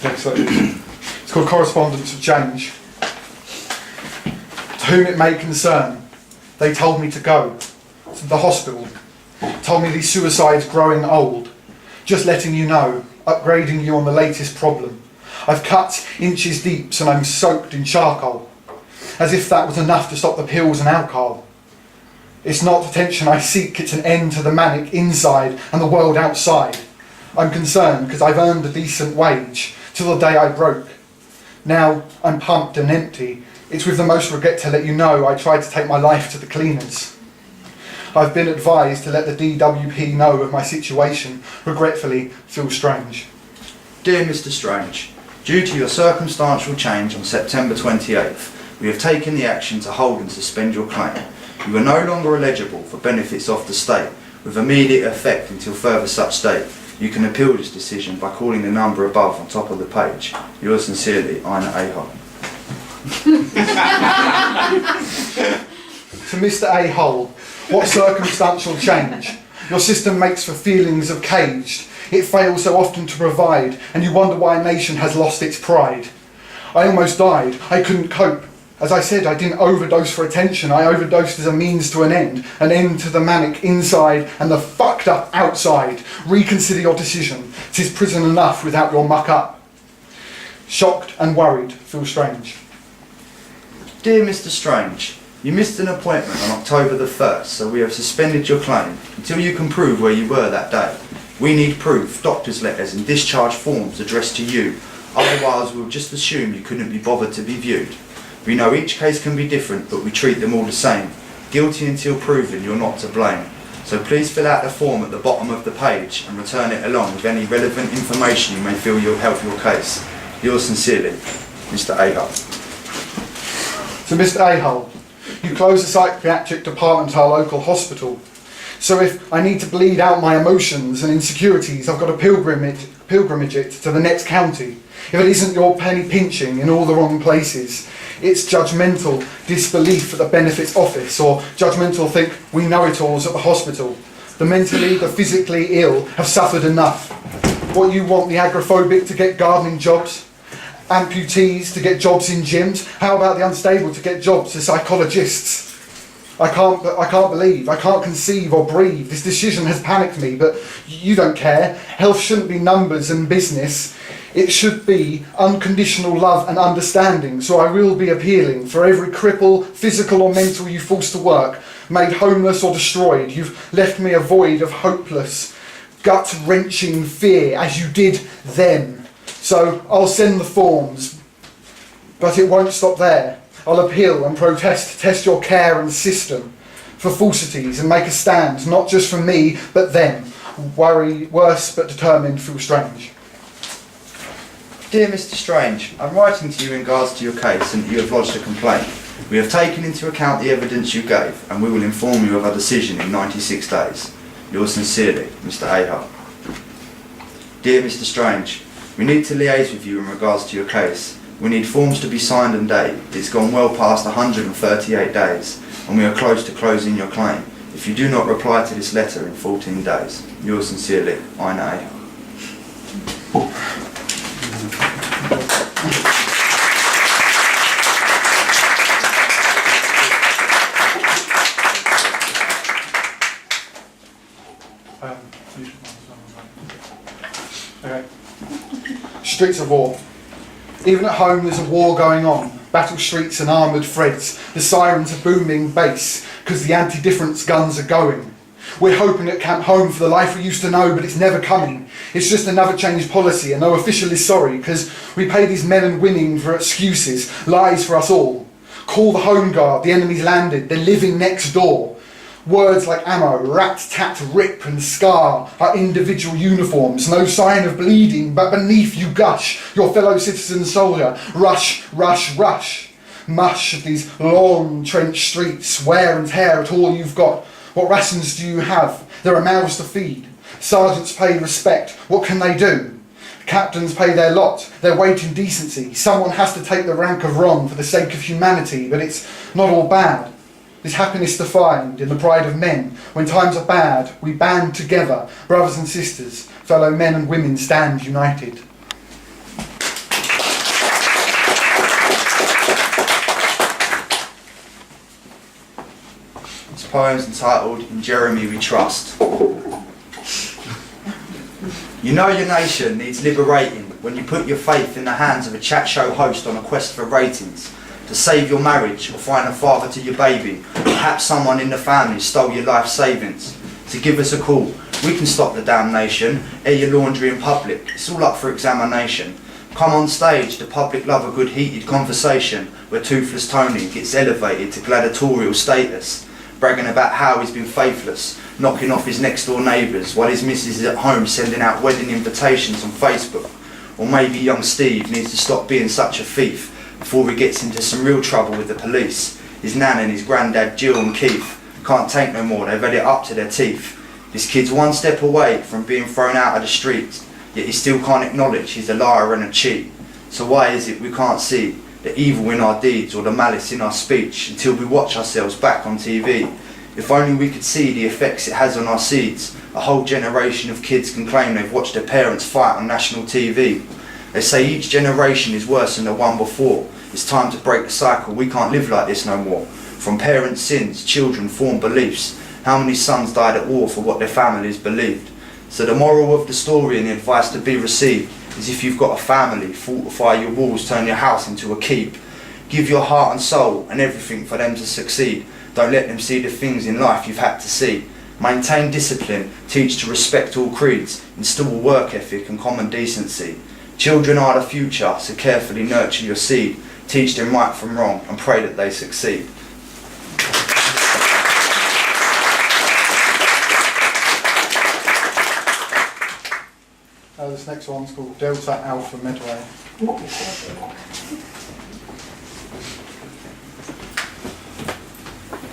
Next slide. It's called Correspondence of Change. To whom it may concern, they told me to go to the hospital. Told me these suicides growing old. Just letting you know, upgrading you on the latest problem. I've cut inches deep and I'm soaked in charcoal. As if that was enough to stop the pills and alcohol. It's not attention I seek, it's an end to the manic inside and the world outside. I'm concerned because I've earned a decent wage till the day I broke. Now I'm pumped and empty. It's with the most regret to let you know I tried to take my life to the cleaners. I've been advised to let the DWP know of my situation. Regretfully, feel strange. Dear Mr. Strange, due to your circumstantial change on September 28th, we have taken the action to hold and suspend your claim. You are no longer eligible for benefits of the state, with immediate effect until further such date. You can appeal this decision by calling the number above on top of the page. Yours sincerely, Ina A-Hole. To Mr. A-Hole, what circumstantial change? Your system makes for feelings of caged. It fails so often to provide, and you wonder why a nation has lost its pride. I almost died. I couldn't cope. As I said, I didn't overdose for attention. I overdosed as a means to an end to the manic inside and the fucked up outside. Reconsider your decision. 'Tis prison enough without your muck up. Shocked and worried, feel strange. Dear Mr. Strange, you missed an appointment on October the 1st, so we have suspended your claim until you can prove where you were that day. We need proof, doctor's letters and discharge forms addressed to you. Otherwise, we'll just assume you couldn't be bothered to be viewed. We know each case can be different, but we treat them all the same. Guilty until proven you're not to blame. So please fill out the form at the bottom of the page and return it along with any relevant information you may feel will help your case. Yours sincerely, Mr. A-Hole. To Mr. A-Hole, you close the psychiatric department at our local hospital. So if I need to bleed out my emotions and insecurities, I've got to pilgrimage it to the next county. If it isn't your penny pinching in all the wrong places, it's judgmental disbelief at the benefits office, or judgmental think we know it alls at the hospital. The mentally, the physically ill have suffered enough. What you want the agoraphobic to get gardening jobs? Amputees to get jobs in gyms? How about the unstable to get jobs as psychologists? I can't believe, I can't conceive or breathe. This decision has panicked me, but you don't care. Health shouldn't be numbers and business. It should be unconditional love and understanding. So I will be appealing for every cripple, physical or mental you forced to work, made homeless or destroyed. You've left me a void of hopeless, gut-wrenching fear as you did then. So I'll send the forms, but it won't stop there. I'll appeal and protest, test your care and system for falsities and make a stand, not just for me, but them. Worry, worse but determined, feel strange. Dear Mr. Strange, I'm writing to you in regards to your case and that you have lodged a complaint. We have taken into account the evidence you gave and we will inform you of our decision in 96 days. Yours sincerely, Mr. A-Hole. Dear Mr. Strange, we need to liaise with you in regards to your case. We need forms to be signed and dated. It's gone well past 138 days and we are close to closing your claim. If you do not reply to this letter in 14 days, yours sincerely, Ina A-Hole. Okay. Streets of war. Even at home there's a war going on. Battle streets and armoured threads. The sirens are booming bass because the anti-difference guns are going. We're hoping at Camp Home for the life we used to know, but it's never coming. It's just another changed policy and no official is sorry because we pay these men and women for excuses, lies for us all. Call the Home Guard, the enemy's landed, they're living next door. Words like ammo, rat-tat, rip and scar are individual uniforms. No sign of bleeding, but beneath you gush. Your fellow citizen soldier, rush, rush, rush. Mush of these long trench streets, wear and tear at all you've got. What rations do you have? There are mouths to feed. Sergeants pay respect. What can they do? Captains pay their lot, their weight in decency. Someone has to take the rank of wrong for the sake of humanity, but it's not all bad. There's happiness to find in the pride of men. When times are bad, we band together, brothers and sisters, fellow men and women stand united. His poem's entitled In Jeremy We Trust. You know your nation needs liberating when you put your faith in the hands of a chat show host on a quest for ratings. To save your marriage or find a father to your baby. Perhaps someone in the family stole your life savings. To give us a call, we can stop the damnation. Air your laundry in public, it's all up for examination. Come on stage, the public love a good heated conversation where Toothless Tony gets elevated to gladiatorial status, bragging about how he's been faithless, knocking off his next door neighbours while his missus is at home sending out wedding invitations on Facebook. Or maybe young Steve needs to stop being such a thief before he gets into some real trouble with the police. His nan and his granddad Jill and Keith can't take no more, they've had it up to their teeth. This kid's one step away from being thrown out of the streets, yet he still can't acknowledge he's a liar and a cheat. So why is it we can't see the evil in our deeds or the malice in our speech until we watch ourselves back on TV? If only we could see the effects it has on our seeds. A whole generation of kids can claim they've watched their parents fight on national TV. They say each generation is worse than the one before. It's time to break the cycle, we can't live like this no more. From parents' sins, children form beliefs. How many sons died at war for what their families believed? So the moral of the story and the advice to be received is if you've got a family, fortify your walls, turn your house into a keep. Give your heart and soul and everything for them to succeed. Don't let them see the things in life you've had to see. Maintain discipline, teach to respect all creeds, instill work ethic and common decency. Children are the future, so carefully nurture your seed. Teach them right from wrong and pray that they succeed. This next one's called Delta Alpha Medway.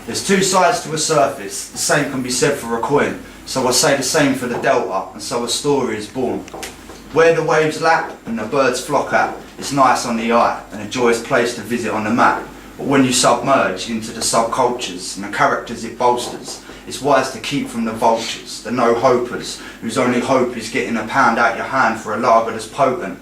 There's two sides to a surface, the same can be said for a coin. So I say the same for the delta, and so a story is born. Where the waves lap and the birds flock at, it's nice on the eye and a joyous place to visit on the map. But when you submerge into the subcultures and the characters it bolsters, it's wise to keep from the vultures, the no-hopers, whose only hope is getting a pound out your hand for a lager that's potent.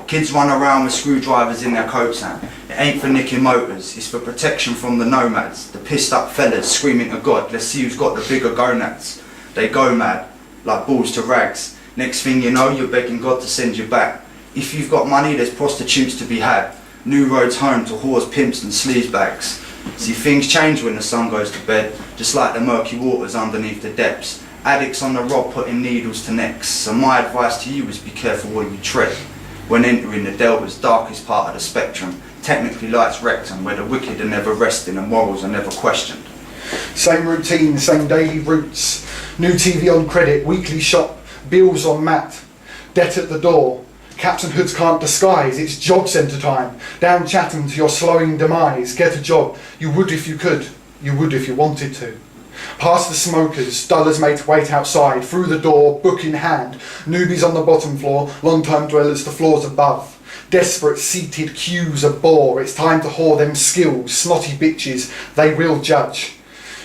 Kids run around with screwdrivers in their coats hand. It ain't for nicking motors, it's for protection from the nomads, the pissed up fellas screaming to God, let's see who's got the bigger gonads. They go mad, like balls to rags. Next thing you know, you're begging God to send you back. If you've got money, there's prostitutes to be had. New roads home to whores, pimps and sleaze bags. See, things change when the sun goes to bed, just like the murky waters underneath the depths. Addicts on the rob putting needles to necks. So my advice to you is be careful where you tread. When entering the delta's darkest part of the spectrum, technically life's rectum, where the wicked are never resting and morals are never questioned. Same routine, same daily routes. New TV on credit, weekly shop, bills on mat, debt at the door. Caps and hoods can't disguise, it's job centre time. Down Chatham to your slowing demise. Get a job, you would if you could, you would if you wanted to. Past the smokers, dullers made to wait outside. Through the door, book in hand. Newbies on the bottom floor, long-time dwellers to floors above. Desperate seated queues a bore. It's time to whore them skills. Snotty bitches, they will judge.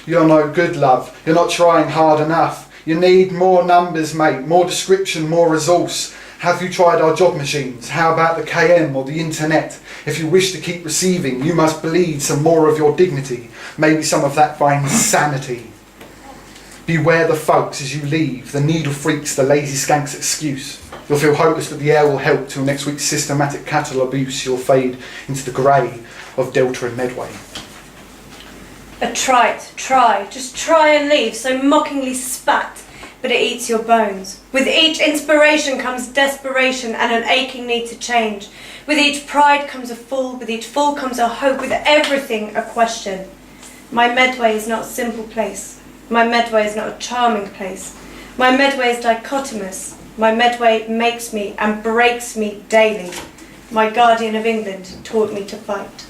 You're no good, love, you're not trying hard enough. You need more numbers, mate, more description, more resource. Have you tried our job machines? How about the KM or the internet? If you wish to keep receiving, you must bleed some more of your dignity, maybe some of that fine sanity. Beware the folks as you leave, the needle freaks, the lazy skanks excuse. You'll feel hopeless, but the air will help till next week's systematic cattle abuse. You'll fade into the grey of Delta and Medway. A trite, try, just try and leave, so mockingly spat, but it eats your bones. With each inspiration comes desperation and an aching need to change. With each pride comes a fall, with each fall comes a hope, with everything a question. My Medway is not a simple place. My Medway is not a charming place. My Medway is dichotomous. My Medway makes me and breaks me daily. My guardian of England taught me to fight.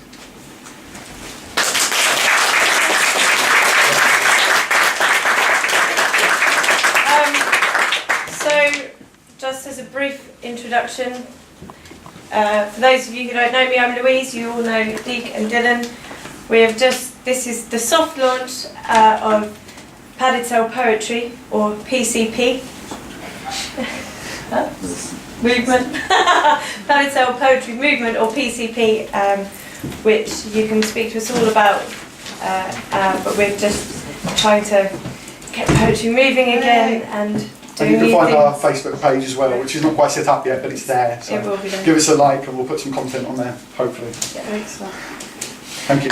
Just as a brief introduction, for those of you who don't know me, I'm Louise. You all know Deek and Dylan. This is the soft launch of Padded Cell Poetry, or PCP. Movement. Padded Cell Poetry Movement, or PCP, which you can speak to us all about, but we're just trying to get poetry moving again and And doing you can new find our things. Facebook page as well, which is not quite set up yet, but it's there. So It will be there. give us a like and we'll put some content on there, hopefully. Yeah, excellent. Thank you.